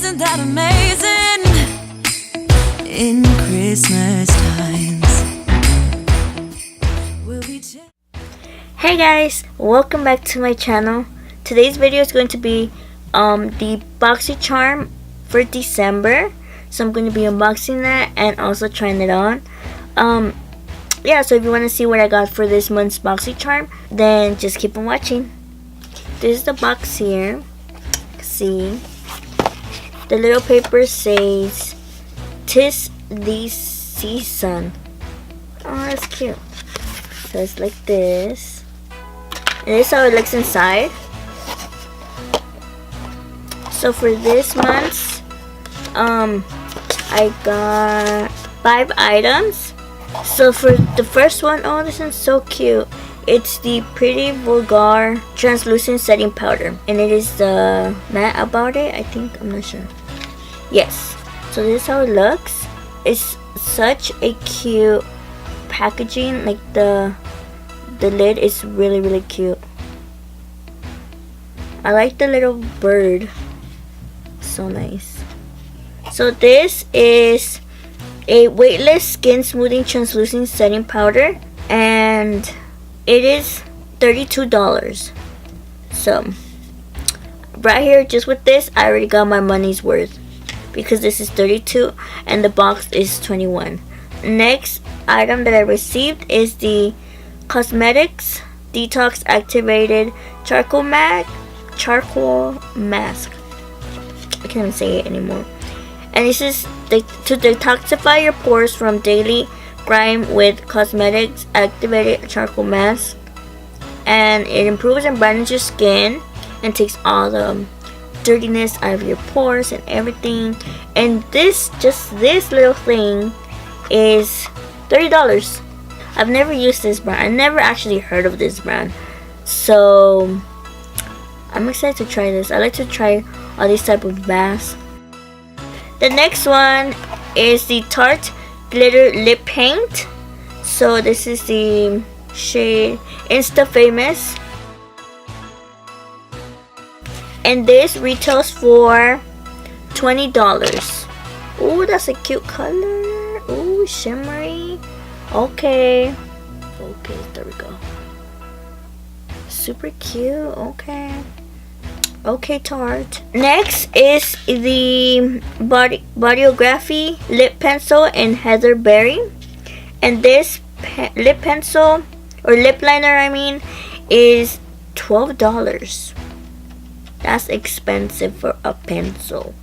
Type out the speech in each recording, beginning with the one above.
Isn't that amazing? In Christmas times, we'll be Hey guys, welcome back to my channel. Today's video is going to be the BoxyCharm for December. So I'm going to be unboxing that and also trying it on. Yeah, so if you want to see what I got for this month's BoxyCharm, then just keep on watching. This is the box here. See, the little paper says, "'Tis the season." Oh, that's cute. So it's like this. And this is how it looks inside. So for this month's, I got 5 items. So for the first one, oh, this one's so cute. It's the Pretty Vulgar Translucent Setting Powder. And it is the matte about it, I think. I'm not sure. Yes. So this is how it looks. It's such a cute packaging. Like the lid is really, really cute. I like the little bird. So nice. So this is a weightless skin smoothing translucent setting powder, and it is $32. So right here, just with this, I already got my money's worth because this is $32 and the box is $21. Next item that I received is the Cosmetics Detox Activated Charcoal Mask. I can't even say it anymore. And this is to detoxify your pores from daily grime with Cosmetics Activated Charcoal Mask. And it improves and brightens your skin and takes all the dirtiness out of your pores and everything. And this little thing is $30. I've never used this brand. I never actually heard of this brand. So I'm excited to try this. I like to try all these type of masks. The next one is the Tarte Glitter Lip Paint. So this is the shade Insta Famous. And this retails for $20. Ooh, that's a cute color. Ooh, shimmery. Okay, there we go. Super cute. Okay, Tarte. Next is the Bodyography Lip Pencil in Heather Berry. And this lip pencil, or lip liner I mean, is $12. That's expensive for a pencil.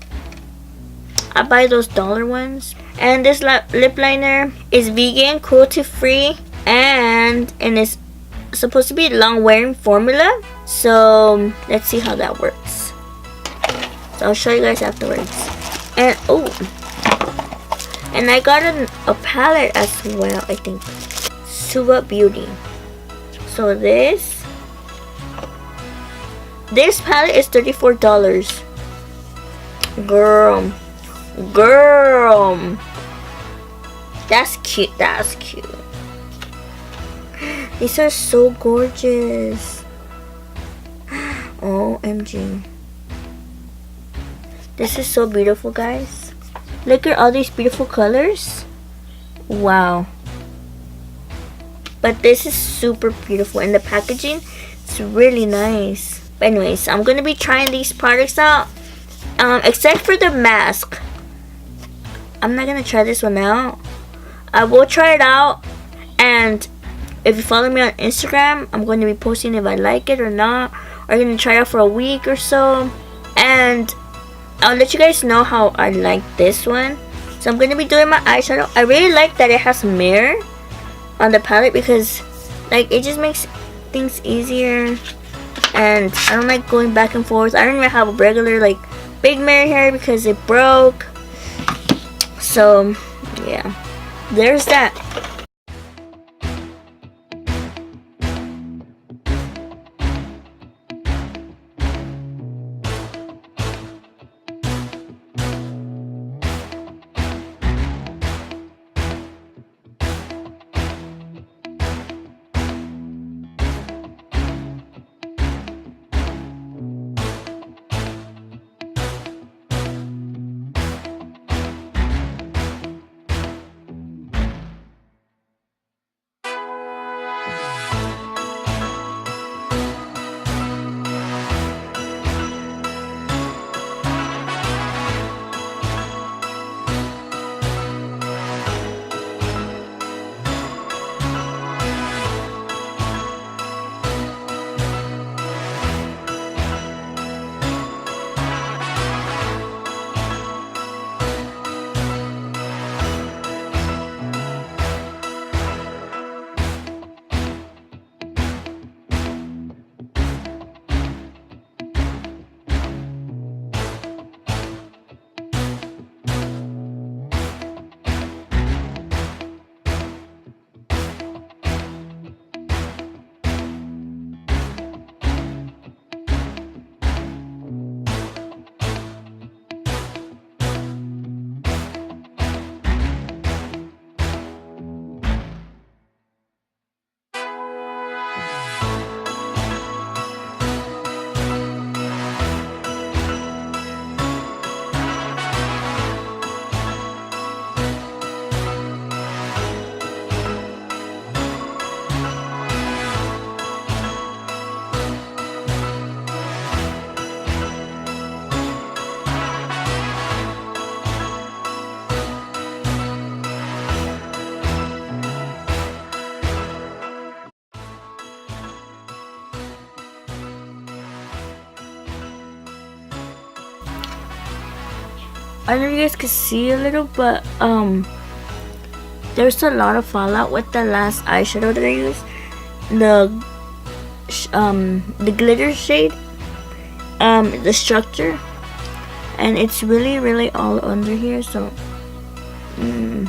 I buy those dollar ones. And this lip liner is vegan, cruelty free, and it's supposed to be long wearing formula. So let's see how that works. So I'll show you guys afterwards. And and I got a palette as well, I think. Suva Beauty. So this palette is $34. Girl, that's cute. These are so gorgeous. OMG. This is so beautiful, guys. Look at all these beautiful colors. Wow. But this is super beautiful, and the packaging is really nice. But anyways, I'm gonna be trying these products out. Except for the mask. I'm not gonna try this one out. I will try it out, and if you follow me on Instagram, I'm going to be posting if I like it or not. Or I'm going to try it out for a week or so. And I'll let you guys know how I like this one. So I'm going to be doing my eyeshadow. I really like that it has a mirror on the palette because like it just makes things easier. And I don't like going back and forth. I don't even have a regular like big mirror here because it broke. So yeah, there's that. I don't know if you guys can see a little, but there's a lot of fallout with the last eyeshadow that I used. The glitter shade, the structure, and it's really all under here, so I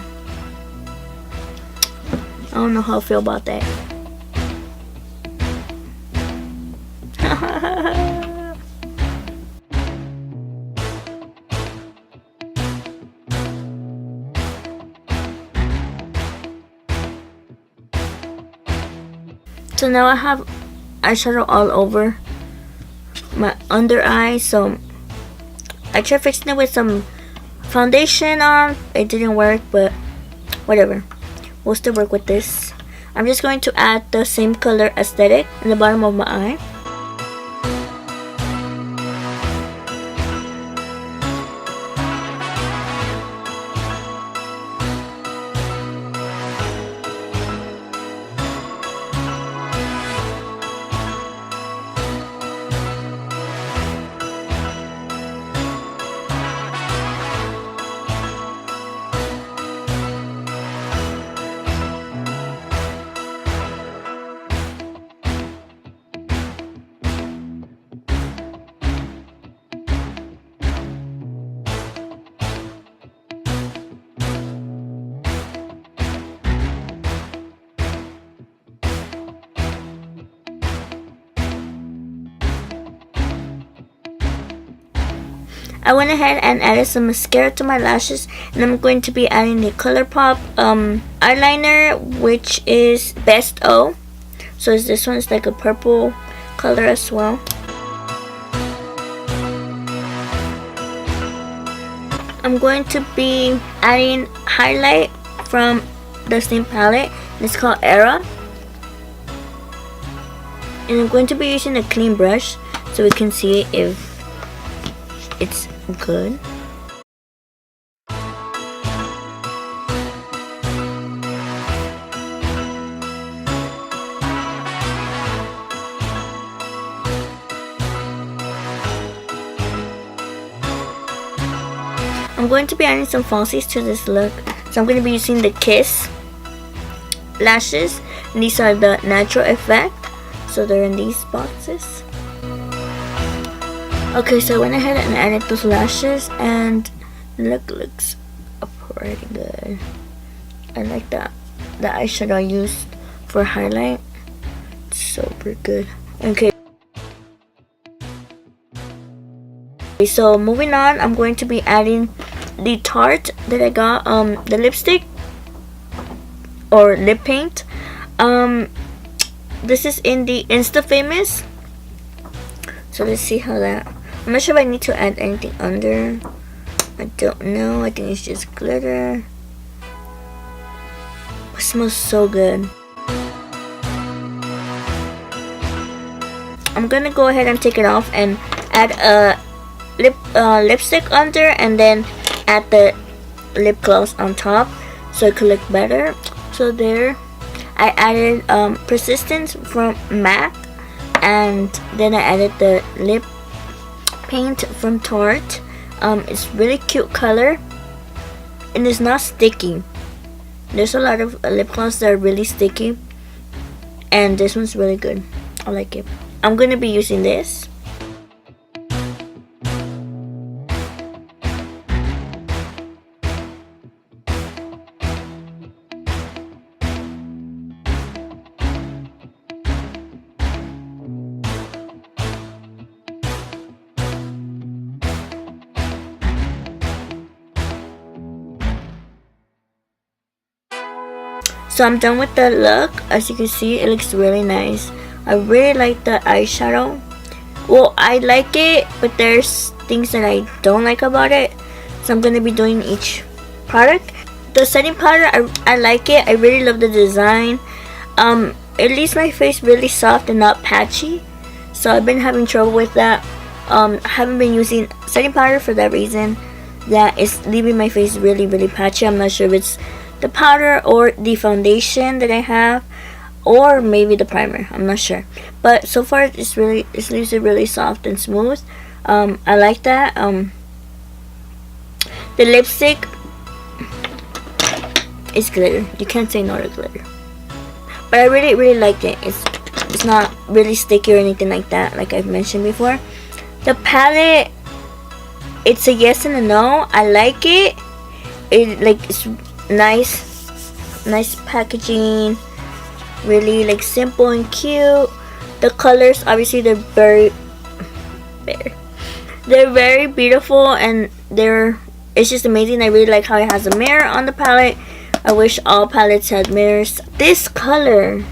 don't know how I feel about that. So now I have eyeshadow all over my under eye, so I tried fixing it with some foundation on. It didn't work, but whatever, we'll still work with this. I'm just going to add the same color aesthetic in the bottom of my eye. I went ahead and added some mascara to my lashes, and I'm going to be adding the ColourPop eyeliner, which is Best O. So this one's like a purple color as well. I'm going to be adding highlight from the same palette. It's called Era. And I'm going to be using a clean brush so we can see if it's good. I'm going to be adding some falsies to this look. So I'm going to be using the Kiss lashes. And these are the Natural Effect. So they're in these boxes. Okay, so I went ahead and added those lashes, and the look looks pretty good. I like that. The eyeshadow I used for highlight. It's super good. Okay. So moving on, I'm going to be adding the Tarte that I got, the lipstick or lip paint. This is in the Insta Famous. So let's see how that. I'm not sure if I need to add anything under. I don't know. I think it's just glitter. It smells so good. I'm gonna go ahead and take it off and add a lipstick under, and then add the lip gloss on top so it could look better. So there, I added Persistence from MAC, and then I added the lip paint from Tarte. It's really cute color, and it's not sticky. There's a lot of lip gloss that are really sticky, and this one's really good. I like it. I'm gonna be using this. So I'm done with the look. As you can see, it looks really nice. I really like the eyeshadow. Well, I like it, but there's things that I don't like about it. So I'm going to be doing each product. The setting powder, I like it. I really love the design. It leaves my face really soft and not patchy. So I've been having trouble with that. I haven't been using setting powder for that reason. That is leaving my face really patchy. I'm not sure if it's the powder or the foundation that I have, or maybe the primer. I'm not sure, but so far it leaves it really soft and smooth. I like that. The lipstick is glitter. You can't say no to glitter. But I really liked it. It's not really sticky or anything like that, like I've mentioned before. The palette, it's a yes and a no. I like it. It's nice packaging. Really like simple and cute. The colors, obviously, they're very beautiful, and it's just amazing. I really like how it has a mirror on the palette. I wish all palettes had mirrors. This color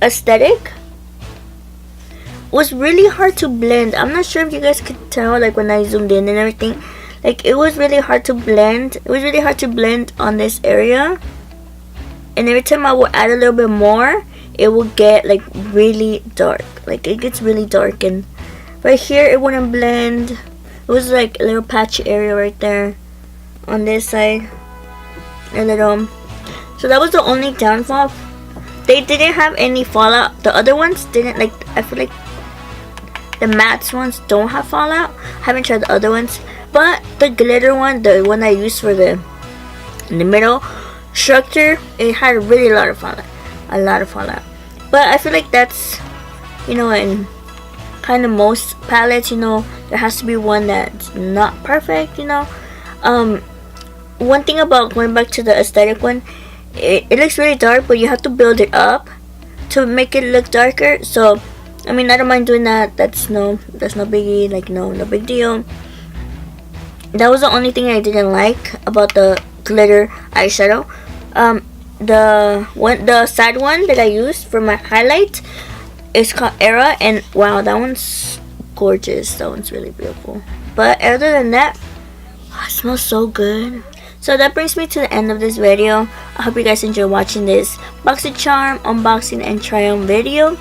aesthetic was really hard to blend. I'm not sure if you guys could tell, like when I zoomed in and everything. Like it was really hard to blend. It was really hard to blend on this area. And every time I would add a little bit more, it will get like really dark. Like it gets really dark, and right here it wouldn't blend. It was like a little patchy area right there on this side. So that was the only downfall. They didn't have any fallout. The other ones didn't. Like I feel like the matte ones don't have fallout. I haven't tried the other ones, but the glitter one, the one I used for in the middle structure, it had really a lot of fallout. But I feel like that's, in kind of most palettes, there has to be one that's not perfect. One thing about going back to the aesthetic one, it looks really dark, but you have to build it up to make it look darker. So I mean, I don't mind doing that. That's no biggie. Like no big deal. That was the only thing I didn't like about the glitter eyeshadow. The sad one that I used for my highlight is called Era, and wow, that one's gorgeous. That one's really beautiful. But other than that, it smells so good. So that brings me to the end of this video. I hope you guys enjoy watching this BoxyCharm unboxing and try on video.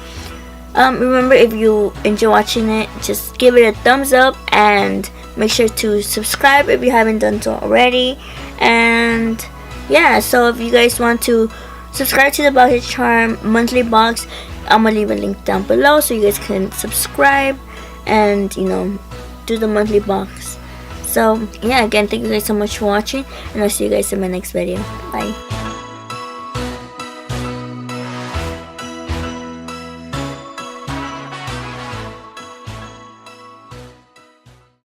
Remember, if you enjoy watching it, just give it a thumbs up and make sure to subscribe if you haven't done so already. And yeah, so if you guys want to subscribe to the BoxyCharm monthly box, I'm gonna leave a link down below so you guys can subscribe and do the monthly box. So yeah, again, thank you guys so much for watching, and I'll see you guys in my next video. Bye.